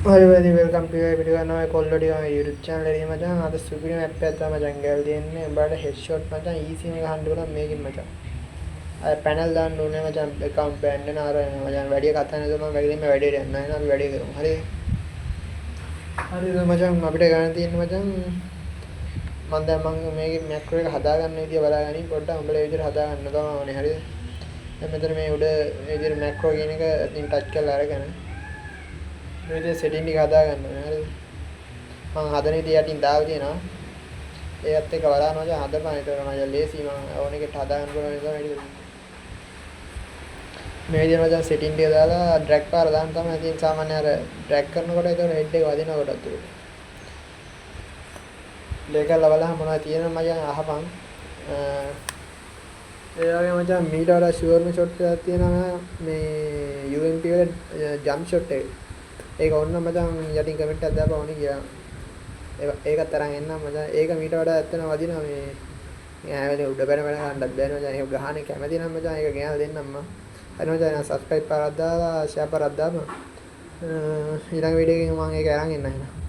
හරි වැඩි වෙල්කම් ටු ඒ වීඩියෝ කරනවා කොල්ලෝඩි මගේ YouTube channel එකේ මචං අද සුපිරි මැප් එකක් තමයි මචං ගෑල් දෙන්නේ උඹට හෙඩ්ෂොට් මචං ඊසි එක ගහන්න පුළුවන් මේකෙන් මචං අය පැනල් දාන්න ඕනේ මචං account බෑන්ඩ් වෙන අර මචං වැඩි කතා නේද මම වැඩිම වැඩේට යන්න එහෙනම් අපි වැඩේ කරමු හරි හරිද මචං අපිට ගන්න තියෙන්නේ මචං මම දැන් මේකේ මැක්‍රෝ එක හදාගන්න විදිය බලාගනින් පොඩ්ඩක් උඹලා විදියට හදාගන්න තමයි ඕනේ හරිද දැන් මෙතන මේ උඩ මේ විදියට මැක්‍රෝ කියන එක ඉතින් ටච් කරලා අරගෙන මේ විදිහට සෙටින් ටික හදා ගන්න ඕනේ හරිද මම හදන විදිහ යටින් දාලා තියෙනවා ඒකත් එක්ක බලනවා දැන් හදපන් ඒක මම ලේසි මම ඕන එකට හදා ගන්න පුළුවන් නිසා මේ විදිහට මම සෙටින් ටික දාලා ඩ්‍රැග් පාර දාන්න තමයි තියෙන සාමාන්‍ය අර ඩ්‍රැග් කරනකොට ඒක හෙඩ් එක වදිනකොටත් ඒක ලේකල්ලා බලහම මොනවද තියෙනවද මචං අහපන් ඒ වගේ මචං මීට වඩා ෂුවර්ම ෂොට් එකක් තියෙනවා මේ UMP වල ජම්ප් ෂොට් එක ඒක ඕන්න මචං යටින් කමෙන්ට් එකක් දාපන් ඕනේ කියලා. ඒකත් අරන් එන්නම් මචං. ඒක මීට වඩා ඇත්තම වදිනවා මේ ඈවලේ උඩ බැන බැන ගන්නත් බෑනේ මචං. ඒක ගහන්නේ කැමති නම් මචං ඒක ගෙනල්ලා දෙන්නම් මම. හරි මචං subscribe පාරක් දාලා share පාරක් දාපන්. ඊළඟ වීඩියෝ එකකින් මම ඒක අරන් එන්නම් එහෙනම්.